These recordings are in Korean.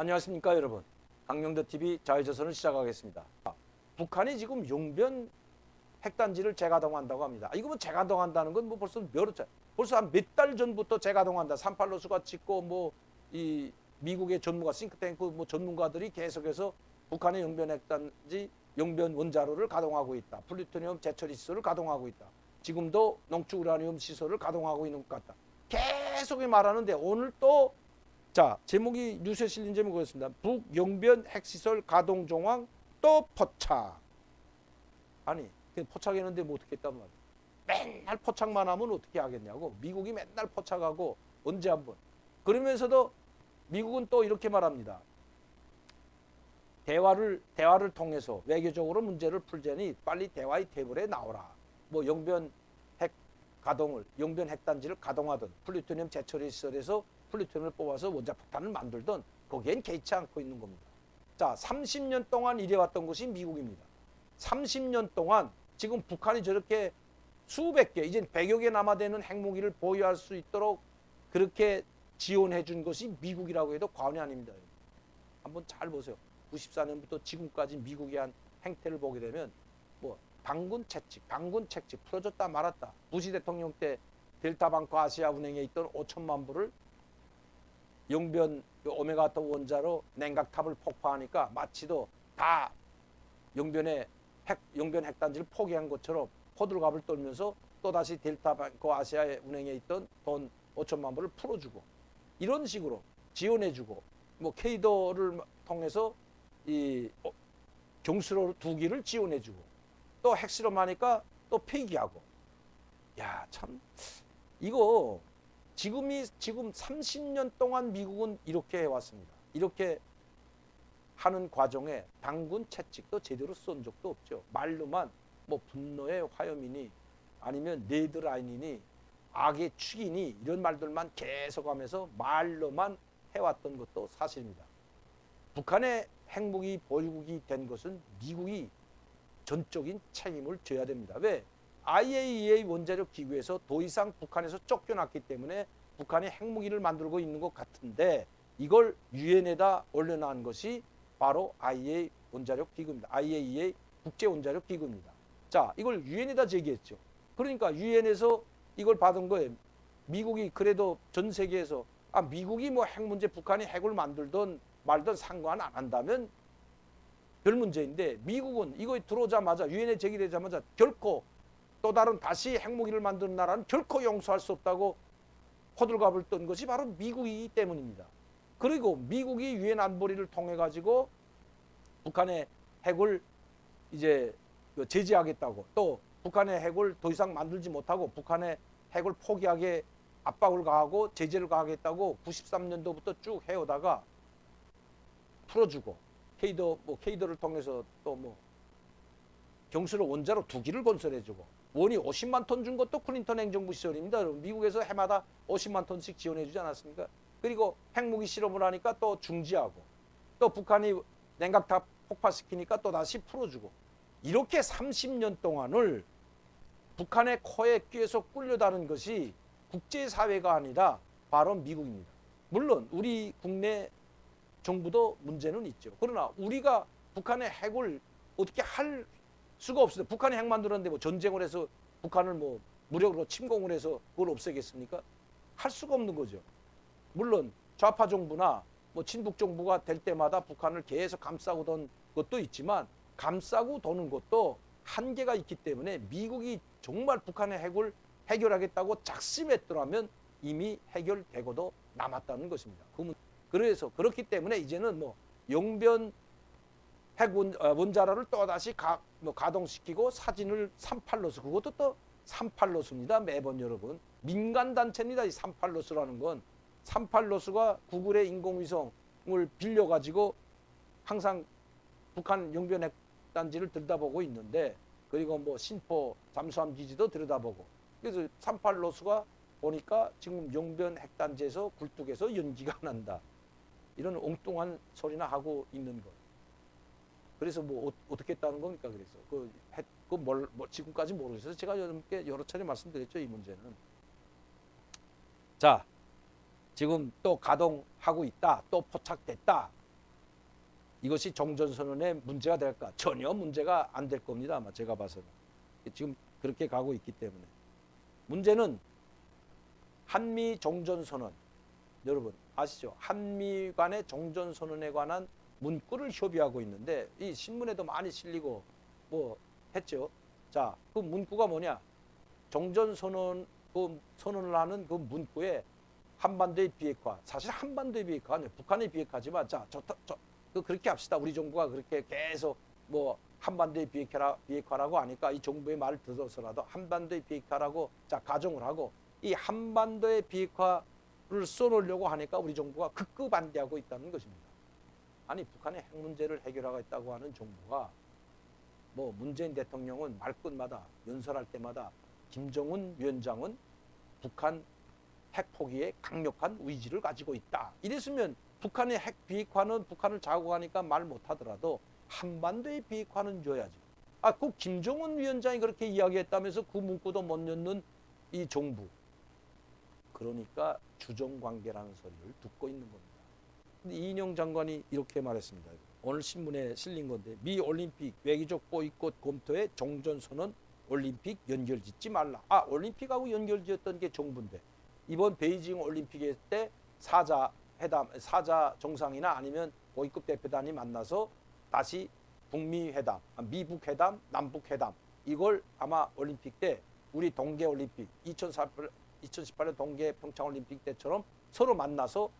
안녕하십니까 여러분. 강명도TV 자유조선을 시작하겠습니다. 북한이 지금 용변 핵단지를 재가동한다고 합니다. 이거 뭐 재가동한다는 건 뭐 벌써 한 몇 달 전부터 재가동한다. 38로스가 찍고 뭐 이 미국의 전문가 싱크탱크 뭐 전문가들이 계속해서 북한의 용변 핵단지 용변 원자로를 가동하고 있다. 플루토늄 재처리 시설을 가동하고 있다. 지금도 농축 우라늄 시설을 가동하고 있는 것 같다. 계속 말하는데 오늘 또 자, 제목이 뉴스에 실린 제목이 그렇습니다. 북용변 핵시설 가동 정황 또 포착. 아니, 포착했는데 뭐 어떻게 했단 말이야. 맨날 포착만 하면 어떻게 하겠냐고. 미국이 맨날 포착하고 언제 한번. 그러면서도 미국은 또 이렇게 말합니다. 대화를 통해서 외교적으로 문제를 풀자니 빨리 대화의 테이블에 나오라. 뭐 용변 핵 가동을, 용변 핵단지를 가동하든 플루토늄 재처리 시설에서 플루토늄을 뽑아서 원자폭탄을 만들던 거기엔 개의치 않고 있는 겁니다. 자, 30년 동안 이래왔던 것이 미국입니다. 30년 동안 지금 북한이 저렇게 수백 개, 이제 100여 개 남아되는 핵무기를 보유할 수 있도록 그렇게 지원해 준 것이 미국이라고 해도 과언이 아닙니다. 한번 잘 보세요. 94년부터 지금까지 미국이 한 행태를 보게 되면 뭐 당군 채찍 풀어줬다 말았다. 부시 대통령 때 델타방크 아시아은행에 있던 5천만 불을 용변 오메가2 원자로 냉각탑을 폭파하니까 마치도 다 용변 핵단지를 포기한 것처럼 호들갑을 떨면서 또다시 델타방크 아시아은행에 있던 돈 5천만 불을 풀어주고 이런 식으로 지원해주고 뭐 케이더를 통해서 이 경수로 2기를 지원해주고 또 핵실험하니까 또 폐기하고 야, 참 이거 지금 30년 동안 미국은 이렇게 해왔습니다. 이렇게 하는 과정에 당군 채찍도 제대로 쏜 적도 없죠. 말로만 뭐 분노의 화염이니 아니면 레드라인이니 악의 축이니 이런 말들만 계속하면서 말로만 해왔던 것도 사실입니다. 북한의 핵무기 보유국이 된 것은 미국이 전적인 책임을 져야 됩니다. 왜? IAEA 원자력 기구에서 더 이상 북한에서 쫓겨났기 때문에 북한이 핵무기를 만들고 있는 것 같은데 이걸 유엔에다 올려놓은 것이 바로 IAEA 원자력 기구입니다. IAEA 국제 원자력 기구입니다. 자, 이걸 유엔에다 제기했죠. 그러니까 유엔에서 이걸 받은 거예요. 미국이 그래도 전 세계에서 미국이 뭐 핵 문제 북한이 핵을 만들든 말든 상관 안 한다면 별 문제인데 미국은 이거 들어오자마자 유엔에 제기되자마자 결코 또 다른 다시 핵무기를 만드는 나라는 결코 용서할 수 없다고 호들갑을 떤 것이 바로 미국이기 때문입니다. 그리고 미국이 유엔 안보리를 통해 가지고 북한의 핵을 이제 제재하겠다고 또 북한의 핵을 더 이상 만들지 못하고 북한의 핵을 포기하게 압박을 가하고 제재를 가하겠다고 93년도부터 쭉 해오다가 풀어주고 케이더를 통해서 또 뭐 경수로 원자로 2기를 건설해주고 원이 50만 톤 준 것도 클린턴 행정부 시절입니다. 미국에서 해마다 50만 톤씩 지원해주지 않았습니까? 그리고 핵무기 실험을 하니까 또 중지하고 또 북한이 냉각탑 폭파시키니까 또 다시 풀어주고 이렇게 30년 동안을 북한의 코에 꿰서 끌려다는 것이 국제사회가 아니라 바로 미국입니다. 물론 우리 국내 정부도 문제는 있죠. 그러나 우리가 북한의 핵을 어떻게 할 수가 없어요. 북한이 핵 만들었는데 뭐 전쟁을 해서 북한을 뭐 무력으로 침공을 해서 그걸 없애겠습니까? 할 수가 없는 거죠. 물론 좌파 정부나 뭐 친북 정부가 될 때마다 북한을 계속 감싸고 돈 것도 있지만 감싸고 도는 것도 한계가 있기 때문에 미국이 정말 북한의 핵을 해결하겠다고 작심했더라면 이미 해결되고도 남았다는 것입니다. 그래서 그렇기 때문에 이제는 뭐 용변 핵 원자로를 또다시 가동시키고 사진을 38로스 그것도 또 38로스입니다. 매번 여러분 민간 단체입니다. 이 38로스라는 건 38로스가 구글의 인공위성을 빌려가지고 항상 북한 용변 핵단지를 들여다보고 있는데 그리고 뭐 신포 잠수함 기지도 들여다보고 그래서 38로스가 보니까 지금 용변 핵단지에서 굴뚝에서 연기가 난다. 이런 엉뚱한 소리나 하고 있는 거. 그래서 뭐 어떻게 했다는 겁니까? 그래서 지금까지 모르겠어요. 제가 여러분께 여러 차례 말씀드렸죠. 이 문제는. 자, 지금 또 가동하고 있다. 또 포착됐다. 이것이 정전선언의 문제가 될까? 전혀 문제가 안 될 겁니다. 아마 제가 봐서는. 지금 그렇게 가고 있기 때문에. 문제는 한미 정전선언. 여러분 아시죠? 한미 간의 정전선언에 관한 문구를 협의하고 있는데 이 신문에도 많이 실리고 뭐 했죠. 자, 그 문구가 뭐냐? 정전선언 그 선언을 하는 그 문구에 한반도의 비핵화, 사실 한반도의 비핵화가 아니에요. 북한의 비핵화지만 자, 그렇게 합시다. 우리 정부가 그렇게 계속 뭐 한반도의 비핵화라고 하니까 이 정부의 말을 들어서라도 한반도의 비핵화라고 자 가정을 하고 이 한반도의 비핵화를 써놓으려고 하니까 우리 정부가 극구 반대하고 있다는 것입니다. 아니 북한의 핵 문제를 해결하겠다고 하는 정부가 뭐 문재인 대통령은 말끝마다 연설할 때마다 김정은 위원장은 북한 핵 포기에 강력한 의지를 가지고 있다. 이랬으면 북한의 핵 비핵화는 북한을 자극하니까 말 못하더라도 한반도의 비핵화는 줘야지. 그 김정은 위원장이 그렇게 이야기했다면서 그 문구도 못 넣는 이 정부. 그러니까 주정관계라는 소리를 듣고 있는 겁니다. 근데 이인영 장관이 이렇게 말했습니다. 오늘 신문에 실린 건데 미 올림픽 외교적 보이콧 검토에 정전선언 올림픽 연결짓지 말라. 올림픽하고 연결지었던 게 정부인데 이번 베이징 올림픽 때 사자 정상이나 아니면 고위급 대표단이 만나서 다시 북미 회담, 미북 회담, 남북 회담 이걸 아마 올림픽 때 우리 동계 올림픽 2018년 동계 평창 올림픽 때처럼 서로 만나서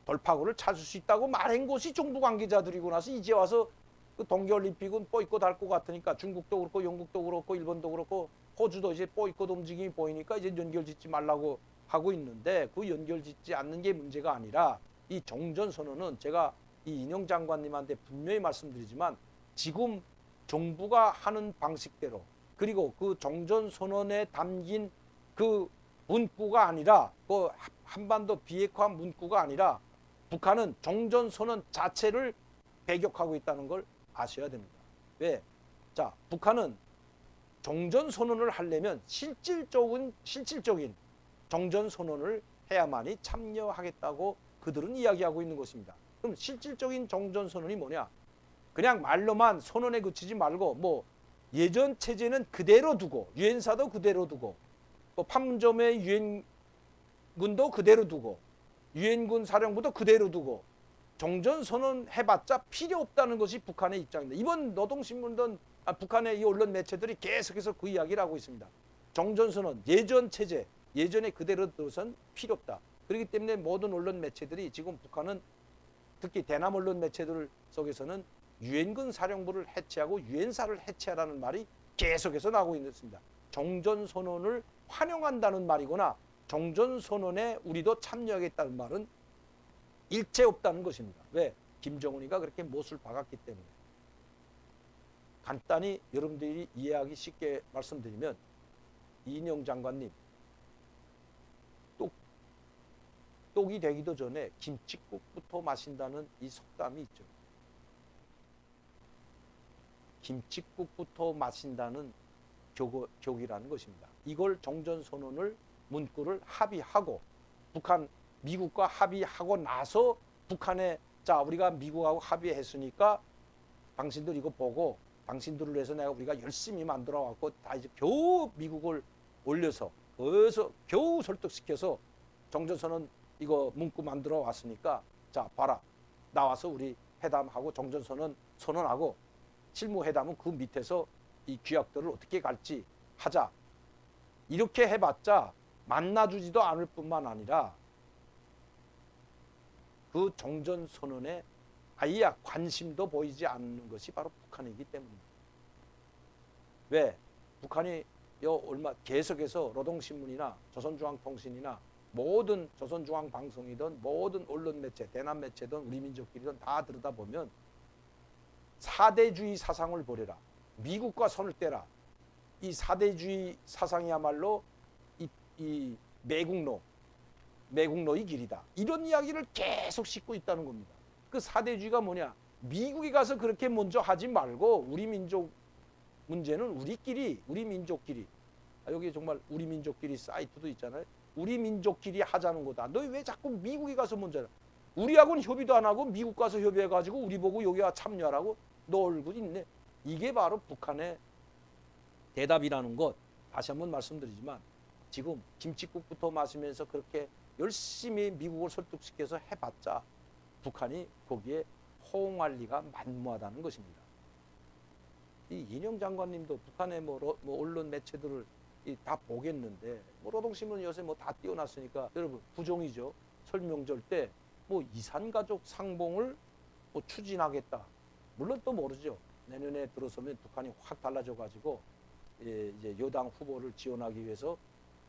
돌파구를 찾을 수 있다고 말한 것이 정부 관계자들이고 나서 이제 와서 그 동계올림픽은 보이콧 할 것 같으니까 중국도 그렇고 영국도 그렇고 일본도 그렇고 호주도 이제 보이콧 움직임이 보이니까 이제 연결짓지 말라고 하고 있는데 그 연결짓지 않는 게 문제가 아니라 이 정전선언은 제가 이 인영 장관님한테 분명히 말씀드리지만 지금 정부가 하는 방식대로 그리고 그 정전선언에 담긴 그 문구가 아니라 그 한반도 비핵화 문구가 아니라 북한은 정전선언 자체를 배격하고 있다는 걸 아셔야 됩니다. 왜? 자, 북한은 정전선언을 하려면 실질적인 정전선언을 해야만이 참여하겠다고 그들은 이야기하고 있는 것입니다. 그럼 실질적인 정전선언이 뭐냐? 그냥 말로만 선언에 그치지 말고 뭐 예전 체제는 그대로 두고 유엔사도 그대로 두고 뭐 판문점의 유엔군도 그대로 두고 유엔군 사령부도 그대로 두고 정전선언 해봤자 필요 없다는 것이 북한의 입장입니다. 이번 노동신문든 북한의 이 언론 매체들이 계속해서 그 이야기를 하고 있습니다. 정전선언, 예전 체제, 예전에 그대로 들어선 필요 없다. 그렇기 때문에 모든 언론 매체들이 지금 북한은 특히 대남 언론 매체들 속에서는 유엔군 사령부를 해체하고 유엔사를 해체하라는 말이 계속해서 나오고 있습니다. 정전선언을 환영한다는 말이거나 정전선언에 우리도 참여하겠다는 말은 일체 없다는 것입니다. 왜? 김정은이가 그렇게 못을 박았기 때문에. 간단히 여러분들이 이해하기 쉽게 말씀드리면 이인영 장관님 똑이 되기도 전에 김칫국부터 마신다는 이 속담이 있죠. 김칫국부터 마신다는 격이라는 것입니다. 이걸 정전선언을 문구를 합의하고 미국과 합의하고 나서 북한에 자 우리가 미국하고 합의했으니까 당신들 이거 보고 당신들을 위해서 우리가 열심히 만들어 왔고 다 이제 겨우 미국을 올려서 그래서 겨우 설득시켜서 정전선언 이거 문구 만들어 왔으니까 자 봐라 나와서 우리 회담하고 정전선언 선언하고 실무회담은 그 밑에서 이 규약들을 어떻게 갈지 하자 이렇게 해봤자 만나주지도 않을 뿐만 아니라 그 정전선언에 아예 관심도 보이지 않는 것이 바로 북한이기 때문입니다. 왜? 북한이 얼마 계속해서 노동신문이나 조선중앙통신이나 모든 조선중앙방송이든 모든 언론 매체, 대남 매체든 우리민족끼리든 다 들여다보면 4대주의 사상을 버려라. 미국과 손을 떼라. 이 4대주의 사상이야말로 이 매국노의 길이다. 이런 이야기를 계속 싣고 있다는 겁니다. 그 4대주의가 뭐냐? 미국에 가서 그렇게 먼저 하지 말고 우리 민족 문제는 우리 민족끼리 여기 정말 우리 민족끼리 사이트도 있잖아요. 우리 민족끼리 하자는 거다. 너 왜 자꾸 미국에 가서 먼저 해? 우리하고는 협의도 안 하고 미국 가서 협의해가지고 우리 보고 여기 와 참여하라고 놀고 있네. 이게 바로 북한의 대답이라는 것. 다시 한번 말씀드리지만 지금 김칫국부터 마시면서 그렇게 열심히 미국을 설득시켜서 해봤자 북한이 거기에 호응할 리가 만무하다는 것입니다. 이 이인영 장관님도 북한의 뭐 언론 매체들을 다 보겠는데 뭐 노동신문 요새 뭐 다 띄워놨으니까 여러분 부정이죠. 설명절 때 뭐 이산가족 상봉을 뭐 추진하겠다. 물론 또 모르죠. 내년에 들어서면 북한이 확 달라져가지고 이제 여당 후보를 지원하기 위해서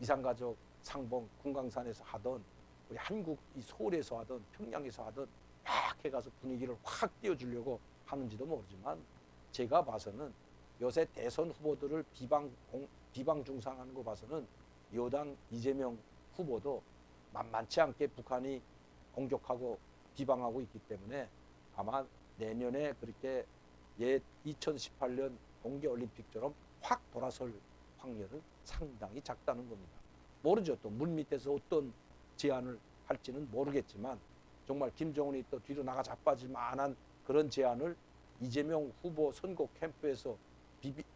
이산가족 상봉 금강산에서 하던 우리 한국 이 서울에서 하던 평양에서 하던 막 해가서 분위기를 확 띄워주려고 하는지도 모르지만 제가 봐서는 요새 대선 후보들을 비방 중상하는 거 봐서는 여당 이재명 후보도 만만치 않게 북한이 공격하고 비방하고 있기 때문에 아마 내년에 그렇게 2018년 동계올림픽처럼 확 돌아설 확률은 상당히 작다는 겁니다. 모르죠. 또 물밑에서 어떤 제안을 할지는 모르겠지만 정말 김정은이 또 뒤로 나가 자빠질 만한 그런 제안을 이재명 후보 선거 캠프에서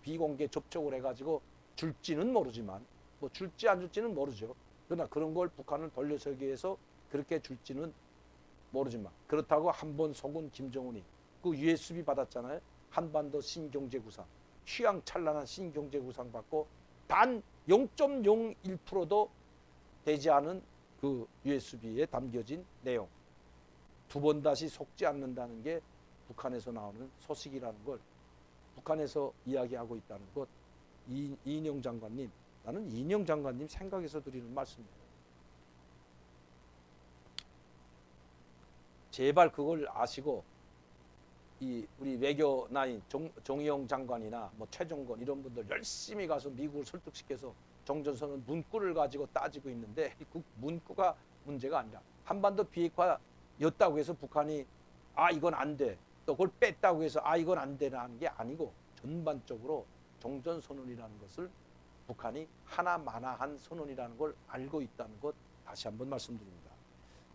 비공개 접촉을 해가지고 줄지는 모르지만 뭐 줄지 안 줄지는 모르죠. 그러나 그런 걸 북한을 돌려서기 위해서 그렇게 줄지는 모르지만 그렇다고 한 번 속은 김정은이 그 USB 받았잖아요. 한반도 신경제구상 휘황찬란한 신경제구상 받고 단 0.01%도 되지 않은 그 USB에 담겨진 내용 두 번 다시 속지 않는다는 게 북한에서 나오는 소식이라는 걸 북한에서 이야기하고 있다는 것. 이인영 장관님, 나는 이인영 장관님 생각해서 드리는 말씀이에요. 제발 그걸 아시고 우리 외교나인 정의용 장관이나 뭐 최종건 이런 분들 열심히 가서 미국을 설득시켜서 정전선언 문구를 가지고 따지고 있는데 그 문구가 문제가 아니라 한반도 비핵화였다고 해서 북한이 이건 안 돼. 또 그걸 뺐다고 해서 이건 안 되라는 게 아니고 전반적으로 종전선언이라는 것을 북한이 하나마나한 선언이라는 걸 알고 있다는 것 다시 한번 말씀드립니다.